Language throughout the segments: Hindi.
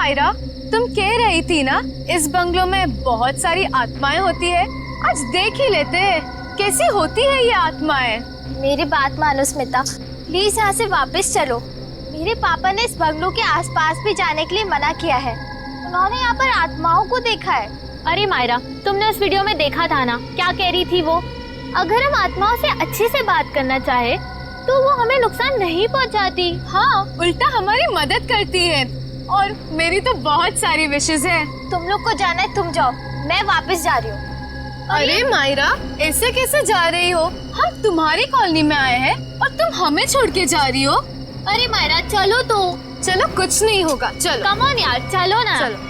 मायरा, तुम कह रही थी ना इस बंगलो में बहुत सारी आत्माएं होती है। आज देख ही लेते हैं कैसी होती है ये आत्माएं। मेरी बात मानो स्मिता, प्लीज यहाँ से वापस चलो। मेरे पापा ने इस बंगलो के आसपास भी जाने के लिए मना किया है। उन्होंने यहाँ पर आत्माओं को देखा है। अरे मायरा, तुमने उस वीडियो में देखा था ना, क्या कह रही थी वो? अगर हम आत्माओं से अच्छे से बात करना चाहे तो वो हमें नुकसान नहीं पहुंचाती। हाँ, उल्टा हमारी मदद करती है। और मेरी तो बहुत सारी विशेष है। तुम लोग को जाना है, तुम जाओ, मैं वापस जा रही हूँ। अरे मायरा, ऐसे कैसे जा रही हो? हम तुम्हारी कॉलोनी में आए हैं और तुम हमें छोड़ के जा रही हो। अरे मायरा चलो तो। चलो, कुछ नहीं होगा, चलो। कम ऑन यार, चलो ना। चलो।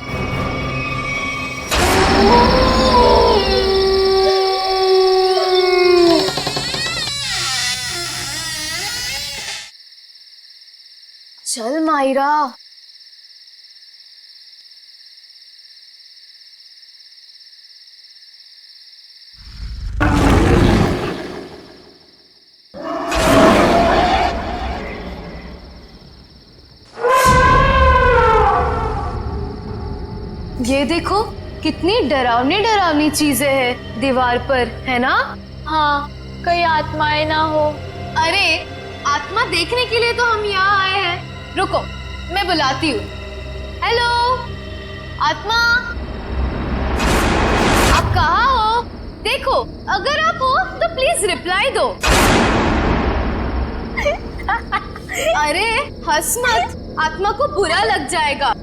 चल मायरा। ये देखो कितनी डरावनी डरावनी चीजें हैं दीवार पर, है ना? हाँ, कहीं आत्माएं ना हो। अरे आत्मा देखने के लिए तो हम यहाँ आए हैं। रुको, मैं बुलाती हूँ। हेलो आत्मा, आप कहाँ हो? देखो, अगर आप हो तो प्लीज रिप्लाई दो। अरे हंस मत, आत्मा को बुरा लग जाएगा।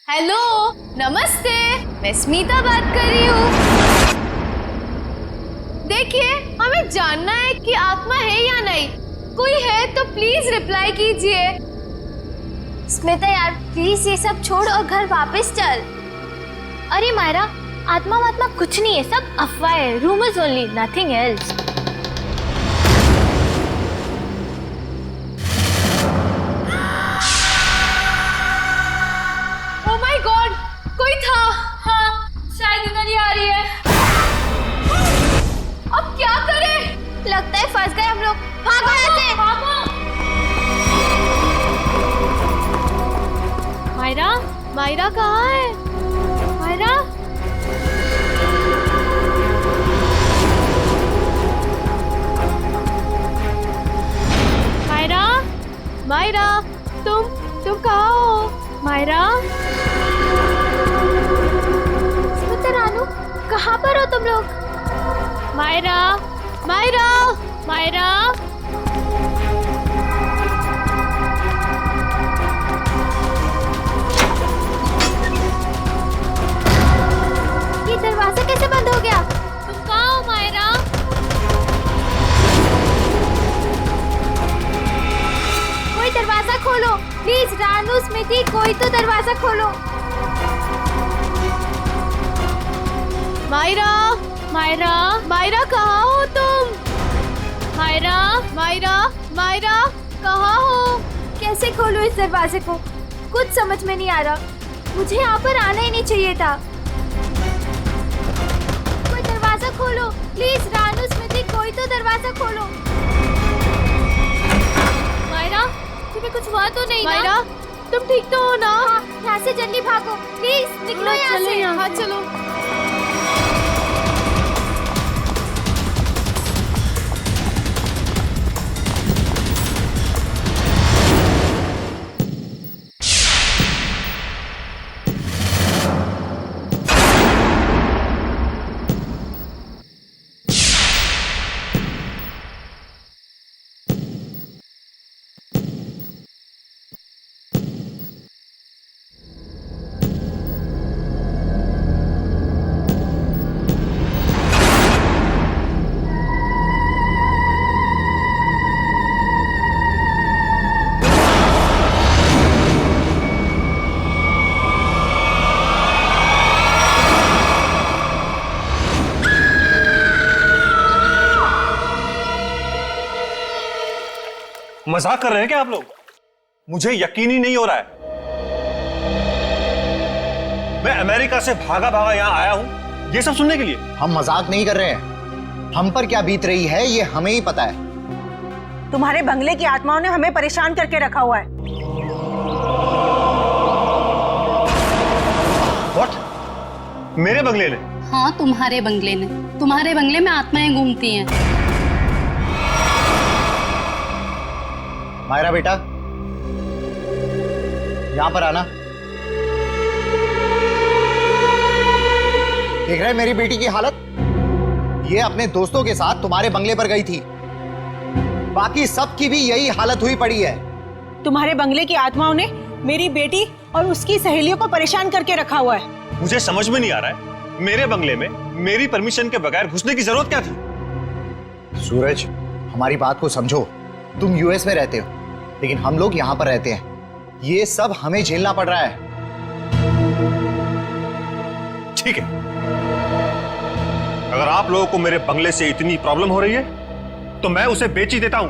हेलो, नमस्ते, मैं स्मिता बात कर रही हूँ। देखिए, हमें जानना है कि आत्मा है या नहीं। कोई है तो प्लीज रिप्लाई कीजिए। स्मिता यार, प्लीज ये सब छोड़ और घर वापस चल। अरे मायरा, आत्मा वात्मा कुछ नहीं है, सब अफवाह है, rumours only, nothing else. Oh my God, कोई था। हाँ, शायद इधर ही आ रही है। अब क्या करें? लगता है फंस गए हम लोग। भागो यहाँ से। मायरा, मायरा कहाँ है? मायरा, मायरा, मायरा, तुम कहाँ हो? मायरा, स्मिता रानू, कहाँ पर हो तुम लोग? मायरा, मायरा, मायरा, ये दरवाजा कैसे बंद हो गया? तुम कहाँ हो मायरा? कोई दरवाजा खोलो प्लीज। रानू, स्मिति, कोई तो दरवाजा खोलो। मायरा, मायरा, मायरा कहाँ हो तुम? मायरा, मायरा, मायरा कहाँ हो? कैसे खोलूं इस दरवाजे को? कुछ समझ में नहीं आ रहा। मुझे यहाँ पर आना ही नहीं चाहिए था। कोई दरवाजा खोलो प्लीज। रानू, स्मिति, कोई तो दरवाजा खोलो। मायरा, तुम्हें कुछ हुआ तो नहीं मायरा, ना? तुम ठीक तो हो ना? हाँ, यहाँ से जल्दी भागो प्लीज। निकलो यहाँ चलो से। यहाँ। हाँ चलो। मजाक कर रहे हैं क्या आप लोग? मुझे यकीन ही नहीं हो रहा है। मैं अमेरिका से भागा भागा यहां आया हूं ये सब सुनने के लिए। हम मजाक नहीं कर रहे हैं। हम पर क्या बीत रही है ये हमें ही पता है। तुम्हारे बंगले की आत्माओं ने हमें परेशान करके रखा हुआ है। What? मेरे बंगले ने? हाँ, तुम्हारे बंगले ने। तुम्हारे बंगले में आत्माएं घूमती हैं। मायरा बेटा, यहां पर आना। देख रहे मेरी बेटी की हालत? ये अपने दोस्तों के साथ तुम्हारे बंगले पर गई थी। बाकी सबकी भी यही हालत हुई पड़ी है। तुम्हारे बंगले की आत्माओं ने मेरी बेटी और उसकी सहेलियों को परेशान करके रखा हुआ है। मुझे समझ में नहीं आ रहा है, मेरे बंगले में मेरी परमिशन के बगैर घुसने की जरूरत क्या थी? सूरज, हमारी बात को समझो। तुम यूएस में रहते हो, लेकिन हम लोग यहाँ पर रहते हैं। ये सब हमें झेलना पड़ रहा है। ठीक है, अगर आप लोगों को मेरे बंगले से इतनी प्रॉब्लम हो रही है तो मैं उसे बेच ही देता हूं।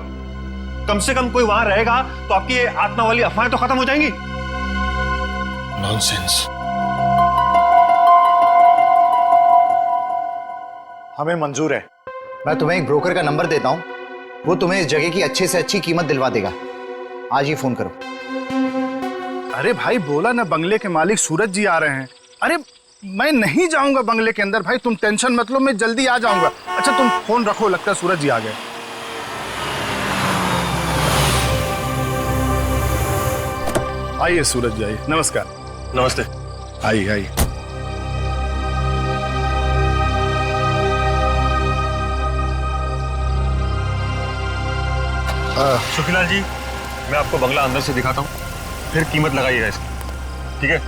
कम से कम कोई वहां रहेगा तो आपकी ये आत्मा वाली अफवाहें तो खत्म हो जाएंगी। नॉनसेंस। हमें मंजूर है। मैं तुम्हें एक ब्रोकर का नंबर देता हूं, वो तुम्हें इस जगह की अच्छे से अच्छी कीमत दिलवा देगा। आज ही फोन करो। अरे भाई, बोला ना बंगले के मालिक सूरज जी आ रहे हैं। अरे मैं नहीं जाऊंगा बंगले के अंदर भाई, तुम टेंशन मत लो, मैं जल्दी आ जाऊंगा। अच्छा तुम फोन रखो, लगता है सूरज जी आ गए। आइए सूरज जी, आइए। नमस्कार। नमस्ते। आइए आइए। सुखीलाल जी, मैं आपको बंगला अंदर से दिखाता हूँ, फिर कीमत लगाइएगा इसकी, ठीक है?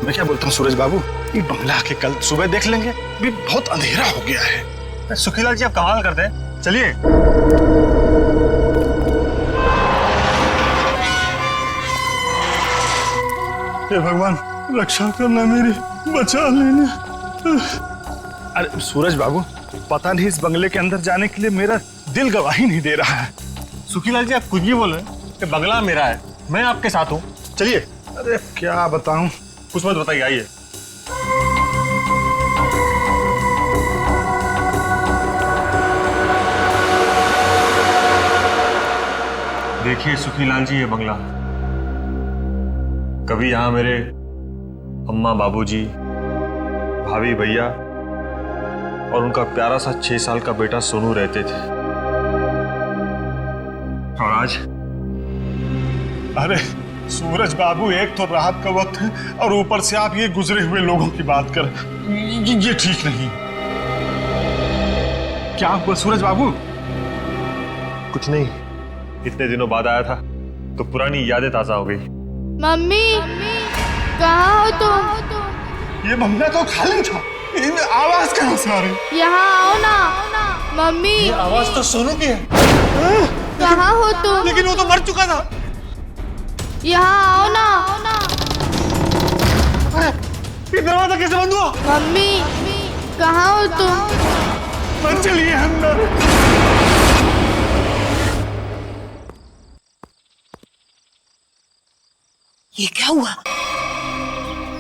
मैं क्या बोलता हूँ सूरज बाबू, ये बंगला के कल सुबह देख लेंगे, भी बहुत अंधेरा हो गया है। सुखीलाल जी, आप कमाल करते हैं, चलिए। हे भगवान, रक्षा करना मेरी, बचा लेना। अरे सूरज बाबू, पता नहीं इस बंगले के अंदर जाने के लिए मेरा दिल गवाही नहीं दे रहा है। सुखीलाल जी, आप कुछ भी बोल रहे हैं कि बंगला मेरा है, मैं आपके साथ हूँ, चलिए। अरे क्या बताऊं, कुछ मत बताइए, आइए। देखिए सुखीलाल जी, ये बंगला, कभी यहाँ मेरे अम्मा, बाबूजी, भाभी, भैया और उनका प्यारा सा 6 साल का बेटा सोनू रहते थे। और आज? अरे सूरज बाबू, एक तो रात का वक्त है और ऊपर से आप ये गुजरे हुए लोगों की बात कर, ये ठीक नहीं। क्या हुआ सूरज बाबू? कुछ नहीं, इतने दिनों बाद आया था तो पुरानी यादें ताजा हो गई। मम्मी, कहाँ हो तुम? ये बंगला तो खाली था, आवाज कहाँ से आ रही? यहाँ आओ ना। मम्मी, ये आवाज तो सोनू की है। कहाँ हो तुम? लेकिन वो तो मर चुका था। यहाँ आओ ना। ये दरवाजा कैसे बंद हुआ? मम्मी, कहाँ हो तुम? मत चलिए अंदर। ये क्या हुआ?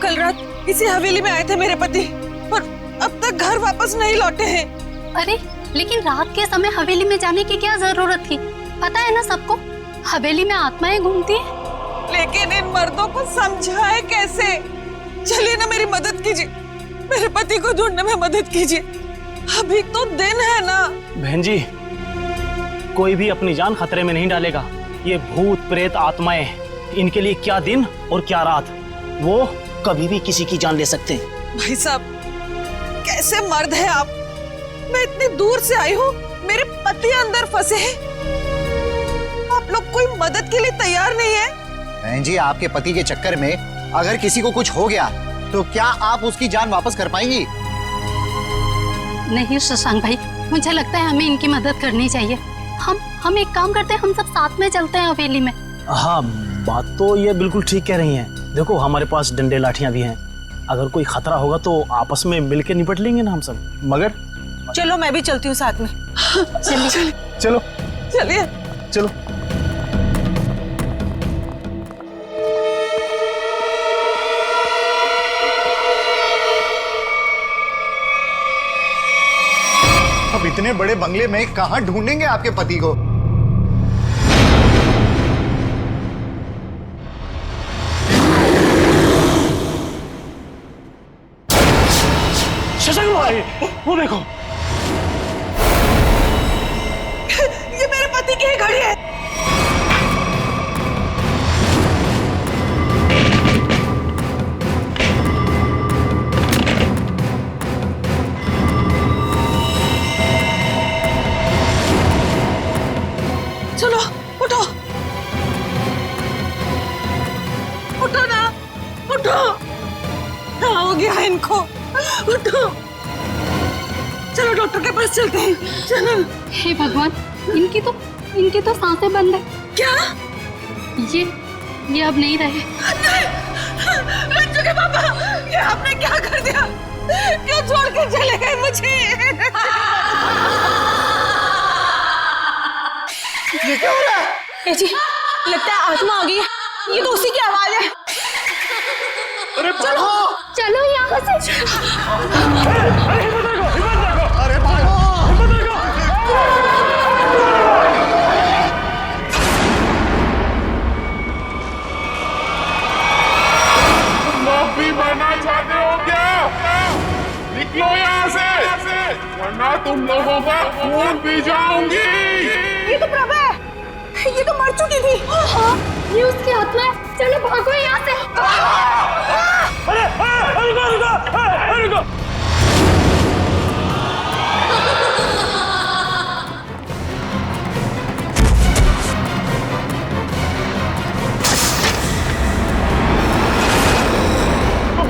कल रात इसी हवेली में आए थे मेरे पति और अब तक घर वापस नहीं लौटे हैं। अरे लेकिन रात के समय हवेली में जाने की क्या जरूरत थी? पता है ना सबको, हवेली में आत्माएं घूमती हैं। लेकिन इन मर्दों को समझाए कैसे? चलिए ना, मेरी मदद कीजिए, मेरे पति को ढूंढने में मदद कीजिए। अभी तो दिन है ना। बहन जी, कोई भी अपनी जान खतरे में नहीं डालेगा। ये भूत प्रेत आत्माएं, इनके लिए क्या दिन और क्या रात, वो कभी भी किसी की जान ले सकते हैं। भाई साहब, कैसे मर्द है आप? मैं इतनी दूर से आई हूँ, मेरे पति अंदर फंसे हैं, आप लोग कोई मदद के लिए तैयार नहीं है? बहन जी, आपके पति के चक्कर में अगर किसी को कुछ हो गया तो क्या आप उसकी जान वापस कर पाएंगी? नहीं शशांक भाई, मुझे लगता है हमें इनकी मदद करनी चाहिए। हम एक काम करते हैं, हम सब साथ में चलते हैं हवेली में। हाँ, बात तो ये बिल्कुल ठीक कह रही हैं। देखो, हमारे पास डंडे लाठियां भी हैं, अगर कोई खतरा होगा तो आपस में मिलके निपट लेंगे ना हम सब। मगर चलो, मैं भी चलती हूँ साथ में। चलिए चलो चलिए चलो। अब इतने इतने बड़े बंगले में कहां ढूंढेंगे आपके पति को? शशांक भाई, वो देखो। ये मेरे पति की ही घड़ी है। चलो उठो, उठो ना, उठो। क्या हो गया इनको? उठो, चलो डॉक्टर के पास चलते हैं। चलो। हे भगवान, इनकी तो सांसें बंद है। क्या? ये अब नहीं रहे। नहीं, रंजू के पापा, ये आपने क्या कर दिया? क्यों छोड़ के चले गए मुझे? ये क्या हो रहा है? ए जी, लगता है आत्मा आ गई है। ये तो उसी की आवाज है। अरे चलो, चलो यहाँ से। अरे भागो! माफी मांगना चाहते हो क्या? निकलो यहाँ से, वरना तुम लोगों का खून पी जाऊंगी। ये तो प्रभा है, ये तो मर चुकी थी। हाँ, ये उसकी आत्मा है। चलो भागो यहाँ से। रुको।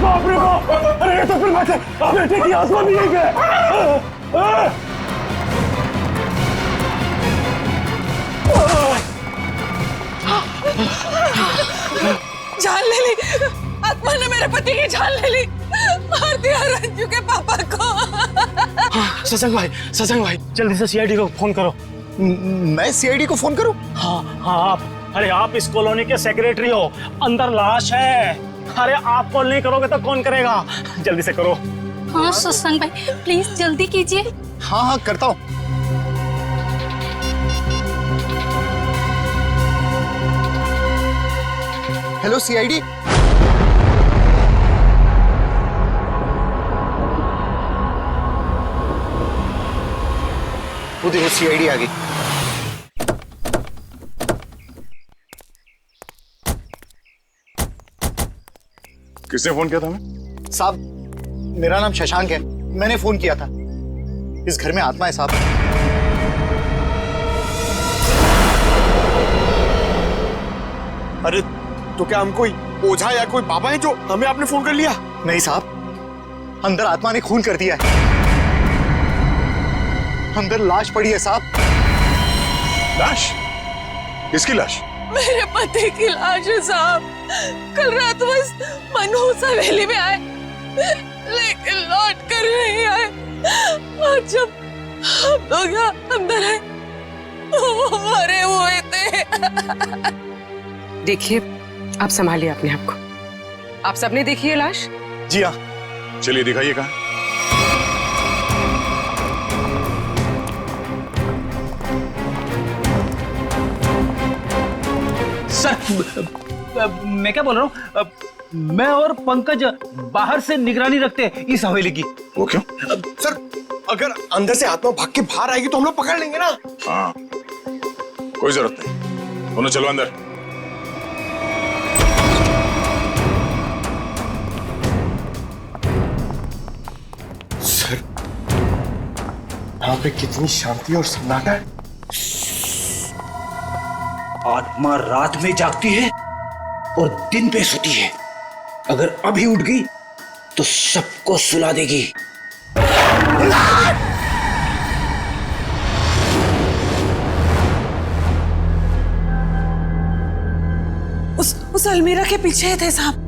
बाप रे बाप! अरे ये तो फिर बात है, बेटे की आत्मा भी है क्या? जान ले ली, आत्मा ने मेरे पति की जान ले ली। मार दिया रंजू के पापा को। शशांक भाई, जल्दी से सीआईडी को फोन करो। मैं सीआईडी को फोन करूं? हाँ आप। अरे आप इस कॉलोनी के सेक्रेटरी हो, अंदर लाश है। अरे आप कॉल नहीं करोगे तो कौन करेगा? जल्दी से करो। हाँ शशांक भाई, प्लीज जल्दी कीजिए। हाँ करता हूं। Hello CID. वो देखो सीआईडी आ गई। किसने फोन किया था हमें? साहब, मेरा नाम शशांक है, मैंने फोन किया था। इस घर में आत्मा है साहब। अरे तो क्या हम कोई ओझा या कोई बाबा है जो हमें आपने फोन कर लिया? नहीं साहब, अंदर आत्मा ने खून कर दिया है। अंदर लाश पड़ी है साहब। लाश? किसकी लाश? मेरे पति की लाश है साहब। कल रात बस मनहूस हवेली में आए, लेकिन लौट कर नहीं आए। और जब हम लोग यहाँ अंदर आए, वो मरे हुए थे। देखिए, आप संभालिए अपने आप को। आप सबने देखी है लाश? जी हाँ। चलिए दिखाइए कहाँ। सर, मैं क्या बोल रहा हूँ, मैं और पंकज बाहर से निगरानी रखते हैं इस हवेली की। वो क्यों? सर, अगर अंदर से आत्मा भाग के बाहर आएगी तो हम लोग पकड़ लेंगे ना। हाँ, कोई जरूरत नहीं। दोनों चलो अंदर। सर, यहाँ पे कितनी शांति और सन्नाटा है। आत्मा रात में जागती है और दिन पे सोती है। अगर अभी उठ गई तो सबको सुला देगी। उस अलमीरा के पीछे थे साहब।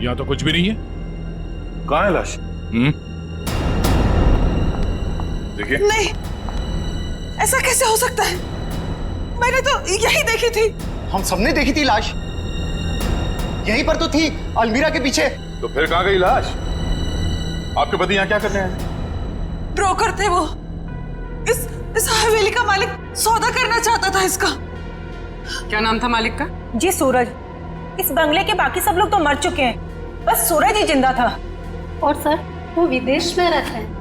यहाँ तो कुछ भी नहीं है। कहाँ है लाश? देखिए। नहीं, ऐसा कैसे हो सकता है? मैंने तो यही देखी थी। हम सबने देखी थी लाश, यहीं पर तो थी, अलमीरा के पीछे। तो फिर कहाँ गई लाश? आपके पति यहाँ क्या करने आए? ब्रोकर थे वो। इस हवेली का मालिक सौदा करना चाहता था इसका। क्या नाम था मालिक का? जी सूरज। इस बंगले के बाकी सब लोग तो मर चुके हैं, बस सूरज ही जिंदा था। और सर वो विदेश में रहते हैं।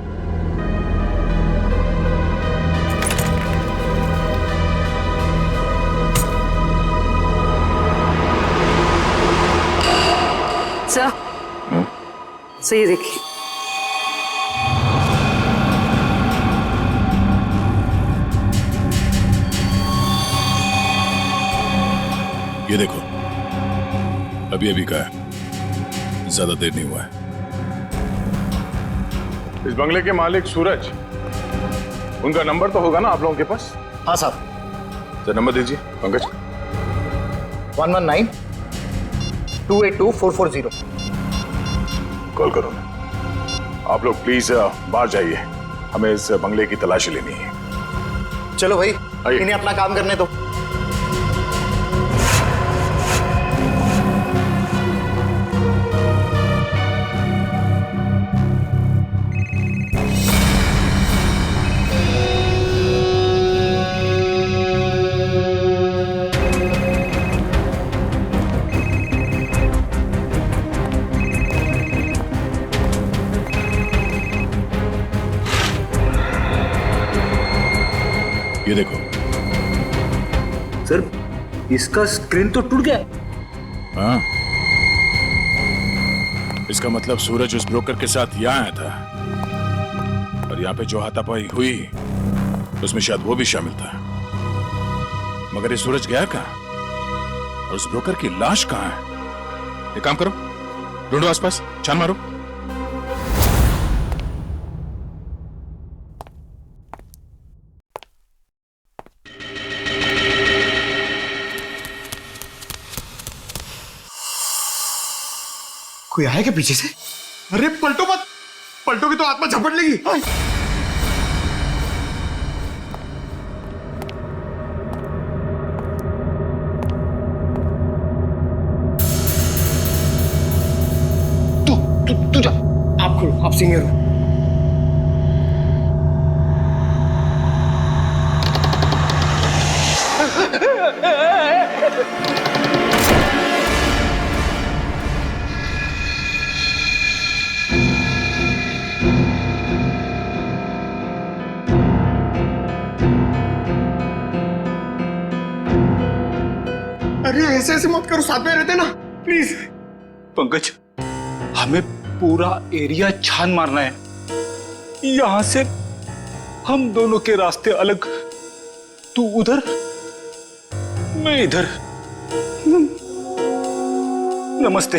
सही देखिए। ये देखो, अभी अभी का है, ज्यादा देर नहीं हुआ है। इस बंगले के मालिक सूरज, उनका नंबर तो होगा ना आप लोगों के पास? हाँ साहब। तो नंबर दीजिए पंकज। 119-282-440। कॉल करो। आप लोग प्लीज बाहर जाइए, हमें इस बंगले की तलाशी लेनी है। चलो भाई, इन्हें अपना काम करने दो। ये देखो सर, इसका स्क्रीन तो टूट गया। हाँ, इसका मतलब सूरज उस ब्रोकर के साथ यहाँ आया था, और यहाँ पे जो हाथापाई हुई उसमें शायद वो भी शामिल था। मगर ये सूरज गया कहाँ? और उस ब्रोकर की लाश कहाँ है? एक काम करो, ढूंढो आसपास, छान मारो। कोई आएगा पीछे से? अरे पलटो मत, पलटोगे तो आत्मा झपट लेगी। तू जा, आप खोलो, आप सीनियर हो। अरे ऐसे मत करो, साथ में रहते ना प्लीज। पंकज, हमें पूरा एरिया छान मारना है। यहां से हम दोनों के रास्ते अलग, तू उधर मैं इधर। नमस्ते।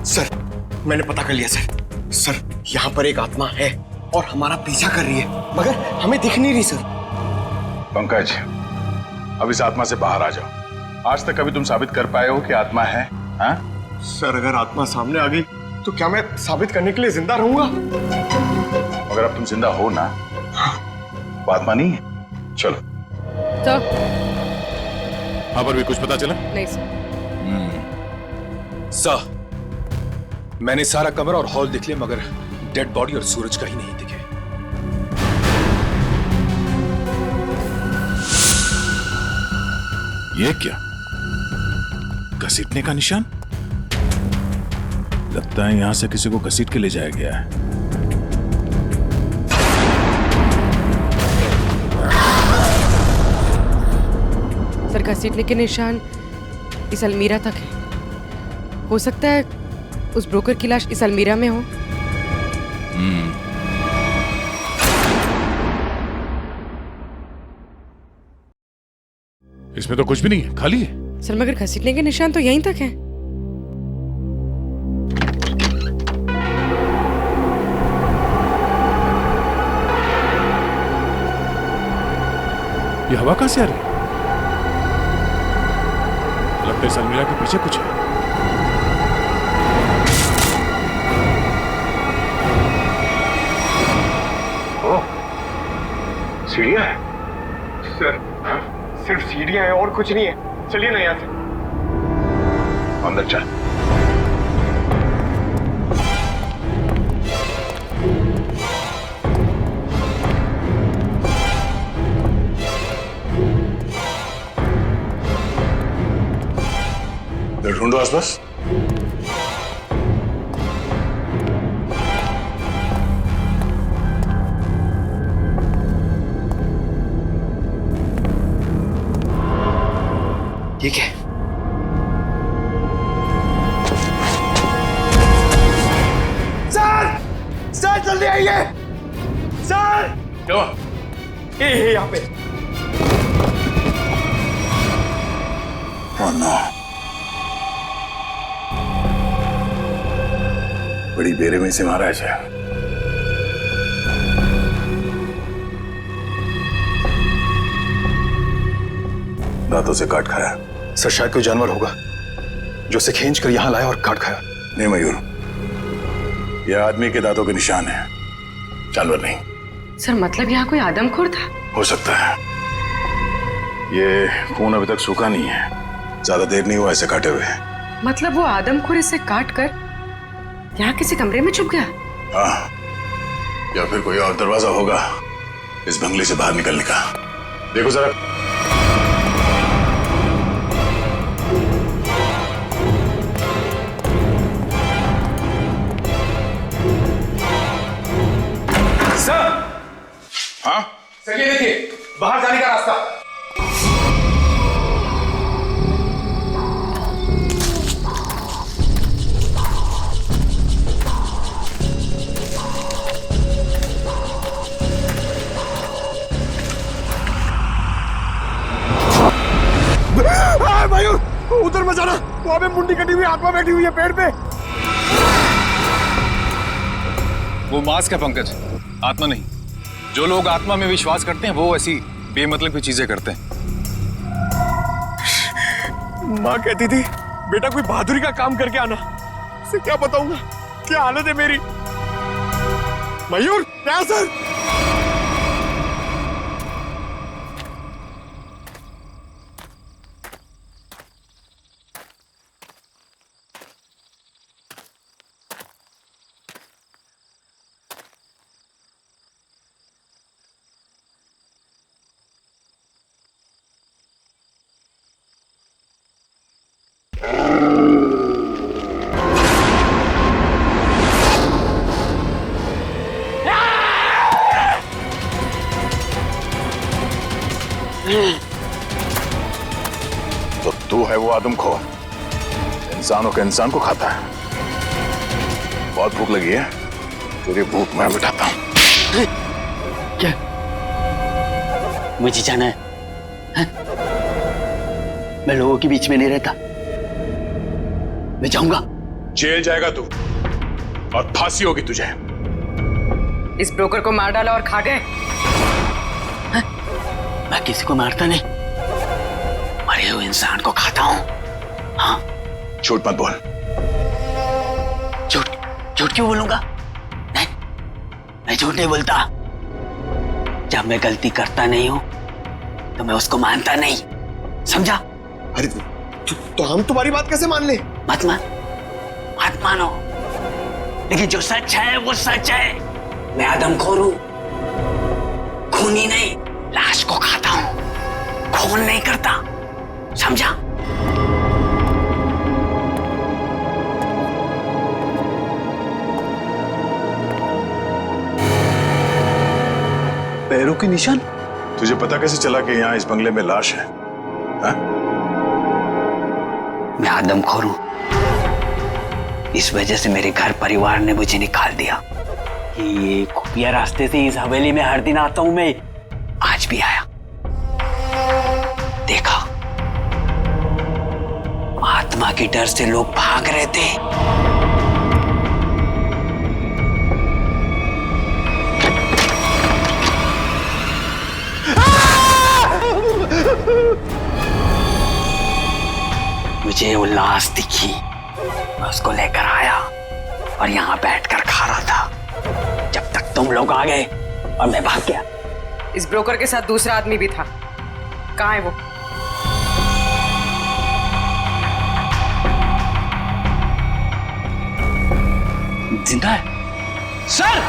सर, मैंने पता कर लिया सर। सर, यहाँ पर एक आत्मा है और हमारा पीछा कर रही है, मगर हमें दिख नहीं रही सर। पंकज, अब इस आत्मा से बाहर आ जाओ। आज तक कभी तुम साबित कर पाए हो कि आत्मा है? हाँ? सर, अगर आत्मा सामने आ गई तो क्या मैं साबित करने के लिए जिंदा रहूंगा? अगर अब तुम जिंदा हो ना, वो आत्मा नहीं है। चलो। तो वहां पर भी कुछ पता चला? नहीं सर। सर, मैंने सारा कमरा और हॉल देख लिया, मगर डेड बॉडी और सूरज कहीं नहीं दिखे। ये क्या? घसीटने का निशान? लगता है यहां से किसी को घसीट के ले जाया गया है। सर, घसीटने के निशान इस अलमीरा तक है। हो सकता है उस ब्रोकर की लाश इस अलमीरा में हो। इसमें तो कुछ भी नहीं है, खाली है। सर मगर घसीटने के निशान तो यहीं तक हैं। ये हवा कहां से आ रही है? लगता है इस अलमीरा के पीछे कुछ है। सीढ़ियां है सर, सिर्फ सीढ़ियां हैं और कुछ नहीं है। चलिए ना यहाँ से। अंदर चल। ढूंढो आसपास। ठीक है। सर जल्दी आइए सर। क्या हुआ? ये यहाँ पे। Oh no. बड़ी बेरहमी से मारा है। दांतों से काट खाया। सर शायद कोई जानवर होगा जो उसे खींच कर यहाँ लाया और काट खाया। नहीं मयूर, यह आदमी के दांतों के निशान है, जानवर नहीं। सर मतलब यहाँ कोई आदमखोर था? हो सकता है। ये खून अभी तक सूखा नहीं है, ज्यादा देर नहीं हुआ ऐसे काटे हुए। मतलब वो आदमखोर इसे काट कर यहाँ किसी कमरे में छुप गया? हाँ, या फिर कोई और दरवाजा होगा इस बंगले से बाहर निकलने का। देखो जरा। सर। हाँ सर ये देखिए, बाहर जाने का रास्ता। मयूर उधर मत जाना, वहां पे मुंडी कटी हुई आत्मा बैठी हुई है पेड़ पे। वो मास्क है पंकज, आत्मा नहीं। जो लोग आत्मा में विश्वास करते हैं वो ऐसी बेमतलब की चीजें करते हैं। माँ कहती थी बेटा कोई बहादुरी का काम करके आना। इसे क्या बताऊंगा क्या हालत है मेरी। मयूर क्या सर? तो तू है वो आदमखोर, इंसानों के इंसान को खाता है। बहुत भूख लगी है, तेरी भूख मैं मिटाता हूं। क्या मुझे जाना है? मैं लोगों के बीच में नहीं रहता, मैं जाऊंगा। जेल जाएगा तू और फांसी होगी तुझे। इस ब्रोकर को मार डाला और खा गए। मैं किसी को मारता नहीं, मरे हुए इंसान को खाता हूं। हाँ, झूठ मत बोल। झूठ क्यों बोलूंगा? नहीं, मैं झूठ नहीं बोलता। जब मैं गलती करता नहीं हूं तो मैं उसको मानता नहीं, समझा? अरे तो हम तुम्हारी बात कैसे मान ले? मत मानो, लेकिन जो सच है वो सच है। मैं आदमखोर हूं, खूनी नहीं, लाश को खाता हूं, खून नहीं करता, समझा? पैरों के निशान? तुझे पता कैसे चला कि यहाँ इस बंगले में लाश है? हा? मैं आदमखोर हूं, इस वजह से मेरे घर परिवार ने मुझे निकाल दिया। ये खुफिया रास्ते से इस हवेली में हर दिन आता हूं मैं, आज भी आया। देखा के डर से लोग भाग रहे थे। मुझे वो लाश दिखी, मैं उसको लेकर आया और यहाँ बैठकर खा रहा था जब तक तुम लोग आ गए और मैं भाग गया। इस ब्रोकर के साथ दूसरा आदमी भी था, कहाँ है वो? जिंदा है सर।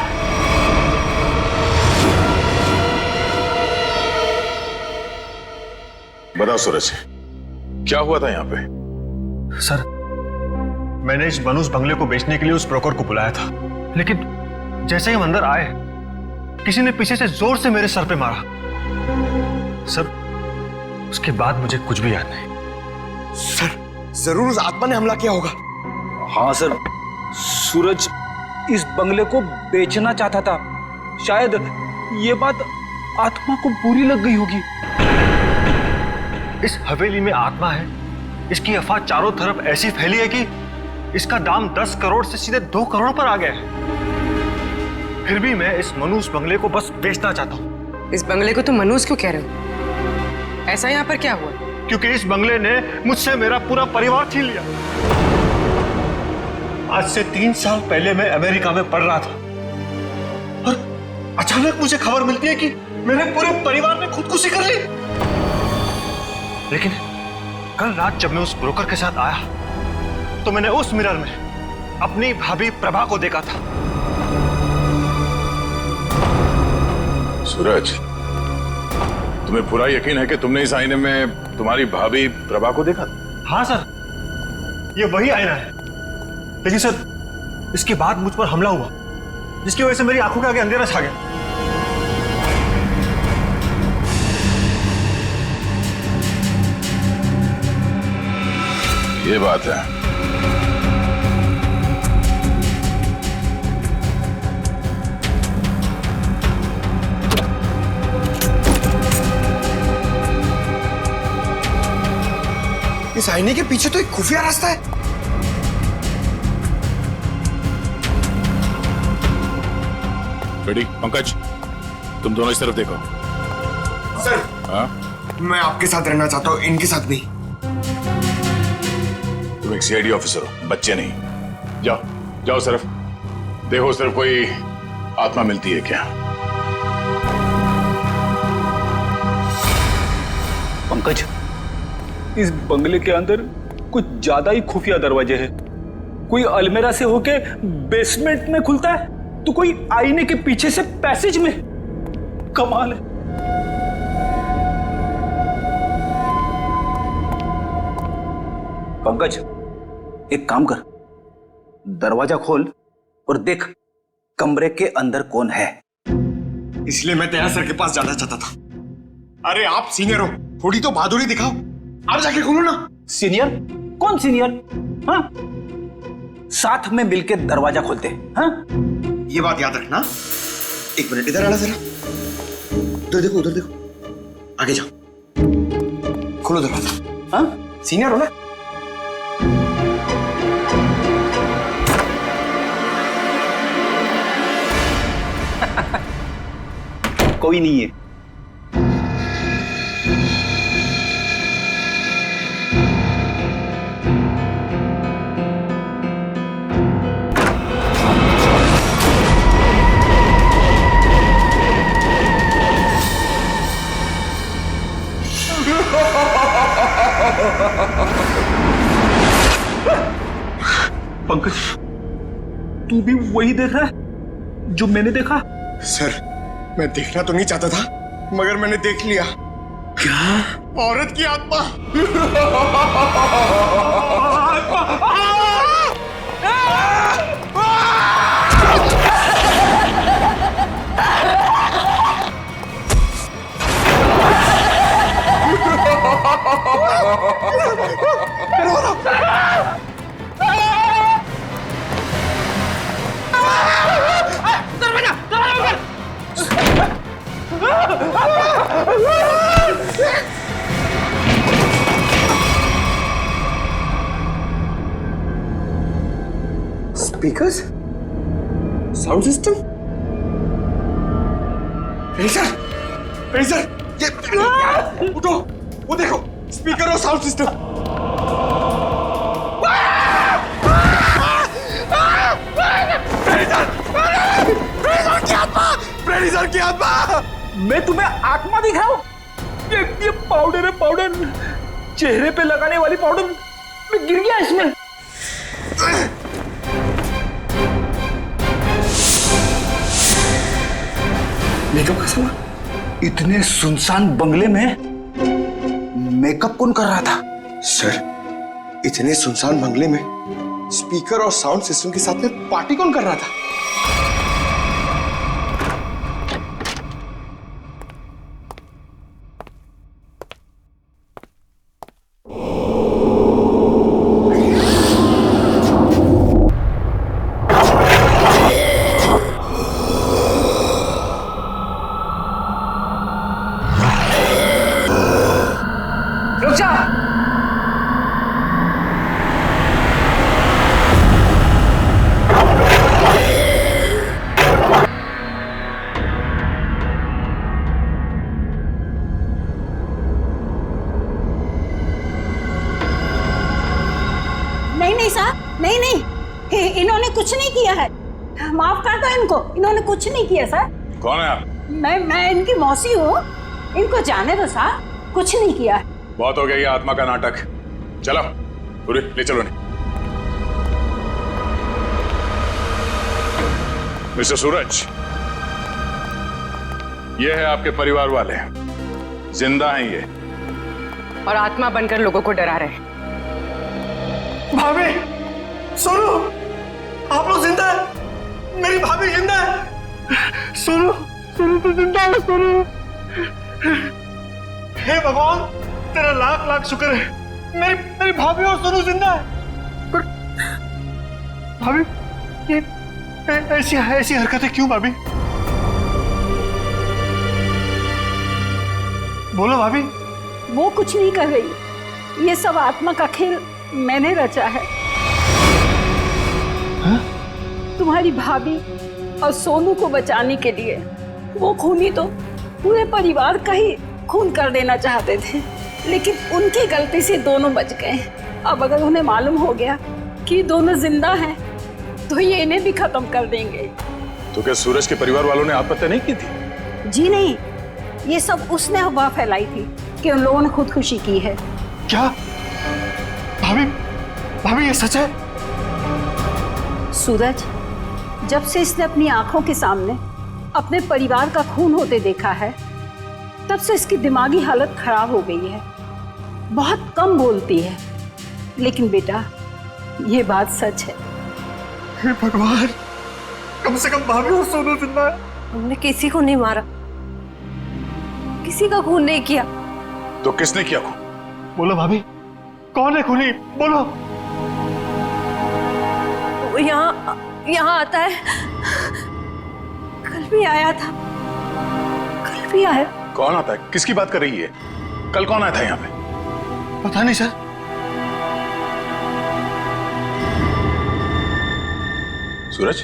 बताओ सूरज, क्या हुआ था यहाँ पे? सर, मैंने इस बनूस बंगले को बेचने के लिए उस ब्रोकर को बुलाया था, लेकिन जैसे ही हम अंदर आए किसी ने पीछे से जोर से मेरे सर पे मारा। सर, उसके बाद मुझे कुछ भी याद नहीं। सर, जरूर उस आत्मा ने हमला किया होगा। हाँ सर, सूरज इस बंगले को बेचना चाहता था। शायद ये बात आत्मा को बुरी लग गई होगी। इस हवेली में आत्मा है, इसकी अफवाह चारों तरफ ऐसी फैली है कि इसका दाम 10 करोड़ से सीधे 2 करोड़ पर आ गया है। फिर भी मैं इस मनूस बंगले को बस बेचना चाहता हूँ। इस बंगले को तुम मनूस क्यों कह रहे हो? ऐसा यहाँ पर क्या हुआ? क्योंकि इस बंगले ने मुझसे मेरा पूरा परिवार छीन लिया। आज से 3 साल पहले मैं अमेरिका में पढ़ रहा था और अचानक मुझे खबर मिलती है कि मेरे पूरे परिवार ने खुदकुशी कर ली। लेकिन कल रात जब मैं उस ब्रोकर के साथ आया तो मैंने उस मिरर में अपनी भाभी प्रभा को देखा था। सूरज, तुम्हें पूरा यकीन है कि तुमने इस आईने में तुम्हारी भाभी प्रभा को देखा? हाँ सर, ये वही आईना है। लेकिन सर, इसके बाद मुझ पर हमला हुआ जिसकी वजह से मेरी आंखों के आगे अंधेरा छा गया। ये बात है। इस आईने के पीछे तो एक खुफिया रास्ता है। रेडी? पंकज, तुम दोनों इस तरफ देखो। सर, हाँ? मैं आपके साथ रहना चाहता हूँ, इनके साथ नहीं। तुम एक सीआईडी ऑफिसर हो, बच्चे नहीं। जाओ जाओ, सिर्फ देखो सिर्फ कोई आत्मा मिलती है क्या। पंकज, इस बंगले के अंदर कुछ ज्यादा ही खुफिया दरवाजे हैं। कोई अलमेरा से होके बेसमेंट में खुलता है तो कोई आईने के पीछे से पैसेज में। कमाल है। पंकज, एक काम कर, दरवाजा खोल और देख कमरे के अंदर कौन है। इसलिए मैं तेरा सर के पास जाना चाहता था। अरे आप सीनियर हो, थोड़ी तो बहादुरी दिखाओ। आप जाके खोलो ना। सीनियर? कौन सीनियर? हाँ, साथ में मिलके दरवाजा खोलते हैं। हाँ, ये बात याद रखना। 1 मिनट इधर आना जरा। उधर देखो, उधर देखो, आगे जाओ, खोलो दरवाजा। हाँ, सीनियर हो ना। कोई नहीं है। पंकज, तू भी वही देख रहा है जो मैंने देखा? सर, मैं देखना तो नहीं चाहता था, मगर मैंने देख लिया। क्या? औरत की आत्मा। स्पीकर्स, साउंड सिस्टम, फ्रीजर, ये उठो, वो देखो, स्पीकर और साउंड सिस्टम। प्रेडिसर की आत्मा! मैं तुम्हें आत्मा दिखाऊं? ये पाउडर है, पाउडर, चेहरे पे लगाने वाली पाउडर। मैं गिर गया इसमें। मेकअप का सामान इतने सुनसान बंगले में मेकअप कौन कर रहा था? सर, इतने सुनसान बंगले में स्पीकर और साउंड सिस्टम के साथ में पार्टी कौन कर रहा था? इन्होंने कुछ नहीं किया है, माफ कर दो इनको, इन्होंने कुछ नहीं किया सर। कौन है आप? मैं इनकी मौसी हूँ, इनको जाने दो सर, कुछ नहीं किया है। बहुत हो गया ये आत्मा का नाटक। चलो पूरी ले चलो। नहीं मिस्टर सूरज, ये है आपके परिवार वाले, जिंदा हैं ये, और आत्मा बनकर लोगों को डरा रहे हैं। भाभी सुनो, आप लोग जिंदा है, मेरी भाभी जिंदा है। सुनो सुनो तो जिंदा है, सुनो। हे भगवान, तेरा लाख लाख शुक्र है, मेरी भाभी और सुनो जिंदा है। पर भाभी ये ऐसी हरकतें क्यों भाभी? बोलो भाभी। वो कुछ नहीं कर रही, ये सब आत्मा का खेल मैंने रचा है। हा? तुम्हारी भाभी और सोनू को बचाने के लिए वो खूनी तो पूरे परिवार का ही खून कर देना चाहते थे, लेकिन उनकी गलती से दोनों बच गए। अब अगर उन्हें मालूम हो गया कि दोनों जिंदा हैं, तो ये इन्हें भी खत्म कर देंगे। तो क्या सूरज के परिवार वालों ने आत्महत्या नहीं की थी? जी नहीं, ये सब उसने अफवाह फैलाई थी कि उन लोगों ने खुदकुशी की है। क्या भाभी ये सच है? सूरज, जब से इसने अपनी आंखों के सामने अपने परिवार का खून होते देखा है, तब से इसकी दिमागी हालत खराब हो गई है। बहुत कम बोलती है, लेकिन बेटा ये बात सच है। हे भगवान, कम से कम भाभी और सोनू जिंदा है। हमने किसी को नहीं मारा, किसी का खून नहीं किया। तो किसने किया खून? बोलो भाभी, कौन है खूनी? बोलो। वो यहाँ आता है, कल भी आया था, कल भी आया। कौन आता है? किसकी बात कर रही है? कल कौन आया था यहाँ पे? पता नहीं सर। सूरज,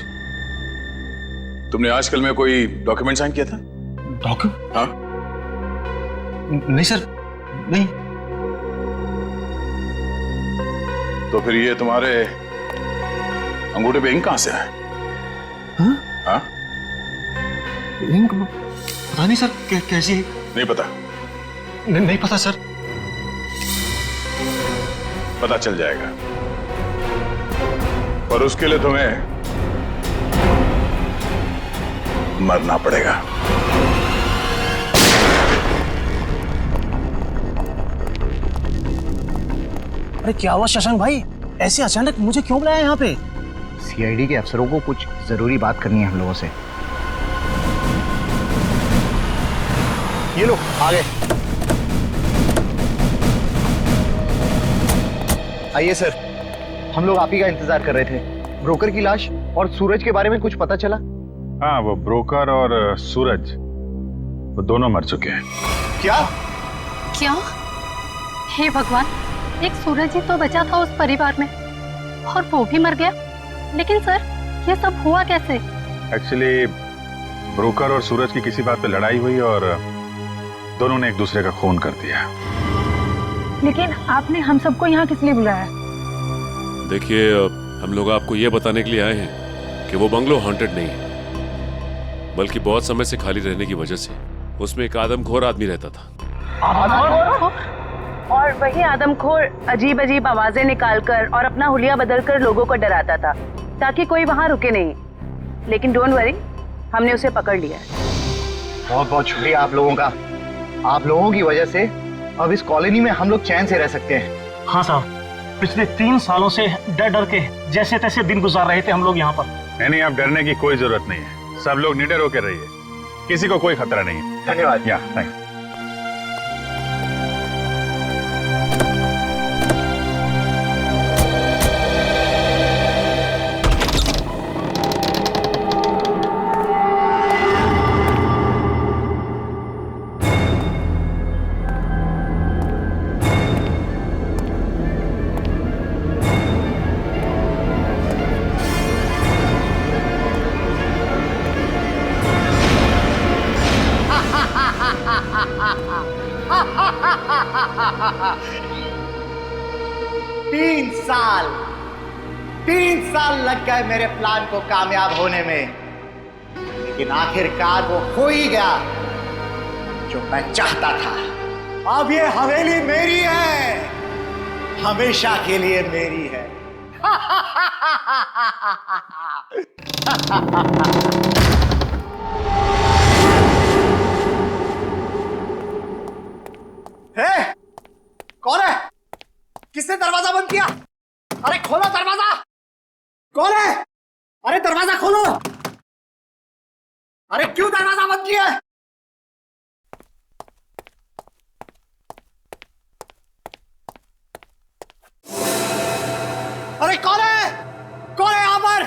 तुमने आजकल में कोई डॉक्यूमेंट साइन किया था? डॉक्यूमेंट? हाँ। नहीं सर, नहीं। तो फिर ये तुम्हारे अंगूठे पे इंक कहां से आया? हाँ? इंक पता नहीं सर, कैसी है? नहीं पता? नहीं पता सर। पता चल जाएगा, पर उसके लिए तुम्हें मरना पड़ेगा। अरे क्या हुआ शशांक भाई, ऐसे अचानक मुझे क्यों बुलाया यहाँ पे? सीआईडी के अफसरों को कुछ जरूरी बात करनी है हम लोगों से। ये लो आ गए। आइए सर, हम लोग आप ही का इंतजार कर रहे थे। ब्रोकर की लाश और सूरज के बारे में कुछ पता चला? हाँ, वो ब्रोकर और सूरज वो दोनों मर चुके हैं। क्या? हे भगवान, एक सूरज ही तो बचा था उस परिवार में, और वो भी मर गया। लेकिन सर ये सब हुआ कैसे? एक्चुअली ब्रोकर और सूरज की किसी बात पे लड़ाई हुई और दोनों ने एक दूसरे का खून कर दिया। लेकिन आपने हम सबको यहाँ किस लिए बुलाया? देखिए, हम लोग आपको ये बताने के लिए आए हैं कि वो बंगलो हॉन्टेड नहीं है, बल्कि बहुत समय से खाली रहने की वजह से उसमें एक आदमखोर आदमी रहता था। और वही आदमखोर अजीब अजीब आवाजें निकालकर और अपना हुलिया बदलकर लोगों को डराता था ताकि कोई वहां रुके नहीं। लेकिन डोंट वरी, हमने उसे पकड़ लिया है। बहुत बहुत शुक्रिया आप लोगों का। आप लोगों की वजह से अब इस कॉलोनी में हम लोग चैन से रह सकते हैं। हाँ साहब, पिछले 3 सालों से डर डर के जैसे तैसे दिन गुजार रहे थे हम लोग यहाँ पर। नहीं, आप डरने की कोई जरूरत नहीं है। सब लोग निडर होकर रहिए, किसी को कोई खतरा नहीं है। धन्यवाद। थैंक। तीन साल लग गए मेरे प्लान को कामयाब होने में, लेकिन आखिरकार वो हो ही गया जो मैं चाहता था। अब ये हवेली मेरी है, हमेशा के लिए मेरी है। कौन है? किसने दरवाजा बंद किया? अरे खोलो दरवाजा! कौन है? अरे दरवाजा खोलो! अरे क्यों दरवाजा बंद किया? अरे कौन है? कौन है यहां पर?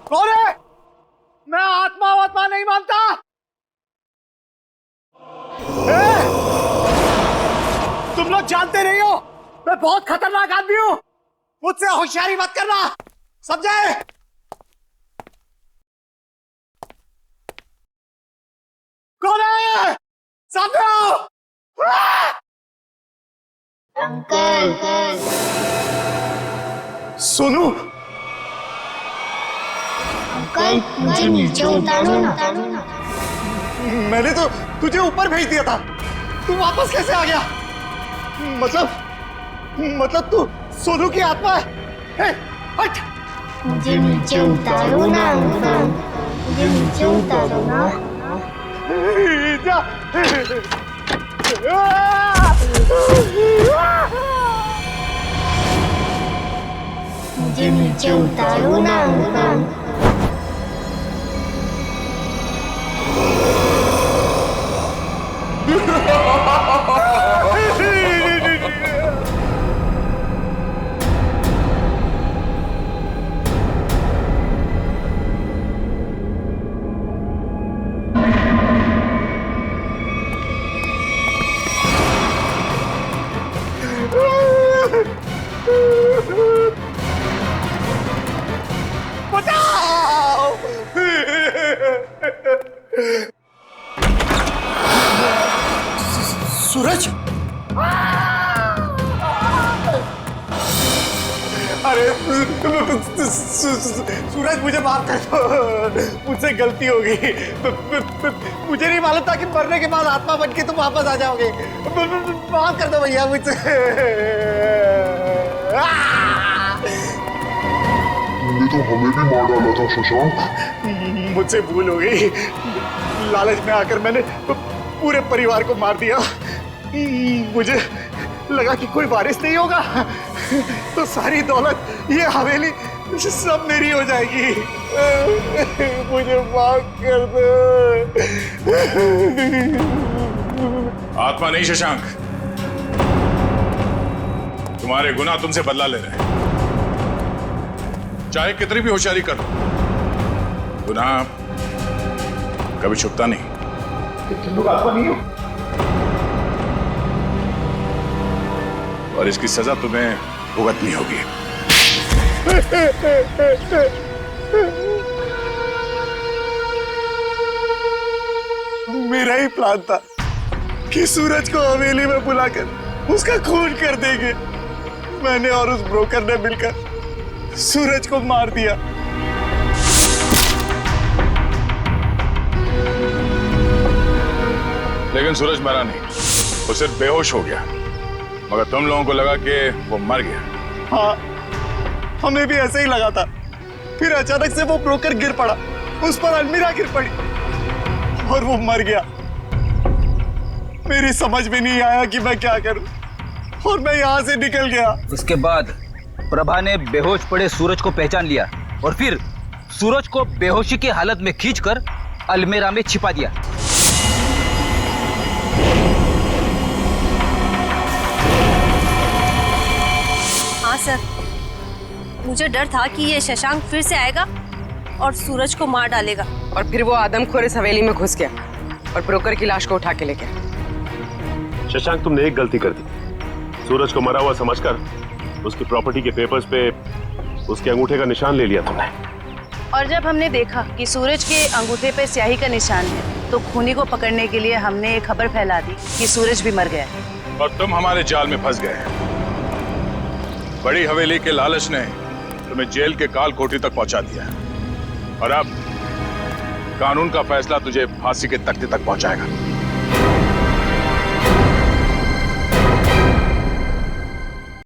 कौन है? मैं आत्मा नहीं मानता। तुम लोग जानते नहीं हो मैं बहुत खतरनाक आदमी हूं, मुझसे होशियारी मत करना, समझे? कौन है? सामने आओ। अंकल। सोनू, अंकल मुझे नीचे उतारो ना। मैंने तो तुझे ऊपर भेज दिया था, तू वापस कैसे आ गया? मतलब तू सोनू की आत्मा है? हट! मुझे नीचे उतारो ना अंकल, मुझे नीचे उतारो ना। जा। मुझे नीचे उतारो ना अंकल। सूरज? अरे सूरज मुझे माफ कर दो, मुझसे गलती हो गई। मुझे नहीं मालूम था कि मरने के बाद आत्मा बन के तुम वापस आ जाओगे। माफ कर दो भैया मुझसे। तुमने तो हमें भी मार डाला था शशांक। मुझसे भूल हो गई, लालच में आकर मैंने पूरे परिवार को मार दिया। मुझे लगा कि कोई वारिस नहीं होगा तो सारी दौलत, ये हवेली सब मेरी हो जाएगी। मुझे माफ कर दो। आत्मा नहीं शशांक, तुम्हारे गुनाह तुमसे बदला ले रहे हैं। चाहे कितनी भी होशियारी कर लो, गुनाह कभी छुपता नहीं। तुम लोग आत्मा नहीं हो? और इसकी सजा तुम्हें भुगतनी होगी। मेरा ही प्लान था कि सूरज को हवेली में बुलाकर उसका खून कर देंगे। मैंने और उस ब्रोकर ने मिलकर सूरज को मार दिया। लेकिन सूरज मरा नहीं, वो सिर्फ बेहोश हो गया, मगर तुम लोगों को लगा कि वो मर गया। हाँ, हमें भी ऐसा ही लगा था। फिर अचानक से वो ब्रोकर गिर पड़ा, उस पर अलमीरा गिर पड़ी और वो मर गया। मेरी समझ में नहीं आया कि मैं क्या करूं और मैं यहाँ से निकल गया। उसके बाद प्रभा ने बेहोश पड़े सूरज को पहचान लिया और फिर सूरज को बेहोशी की हालत में खींचकर अलमीरा में छिपा दिया। हाँ सर, मुझे डर था कि ये शशांक फिर से आएगा और सूरज को मार डालेगा। और फिर वो आदमखोर इस हवेली में घुस गया और ब्रोकर की लाश को उठा के ले गया। शशांक, तुमने एक गलती कर दी। सूरज को मरा हुआ समझकर उसकी प्रॉपर्टी के पेपर्स पे उसके अंगूठे का निशान ले लिया तुमने। और जब हमने देखा कि सूरज के अंगूठे पे स्याही का निशान है तो खूनी को पकड़ने के लिए हमने एक खबर फैला दी कि सूरज भी मर गया है। और तुम हमारे जाल में फंस गए। बड़ी हवेली के लालच ने तुम्हें जेल के काल कोठरी तक पहुंचा दिया और अब कानून का फैसला तुझे फांसी के तख्ते तक पहुंचाएगा।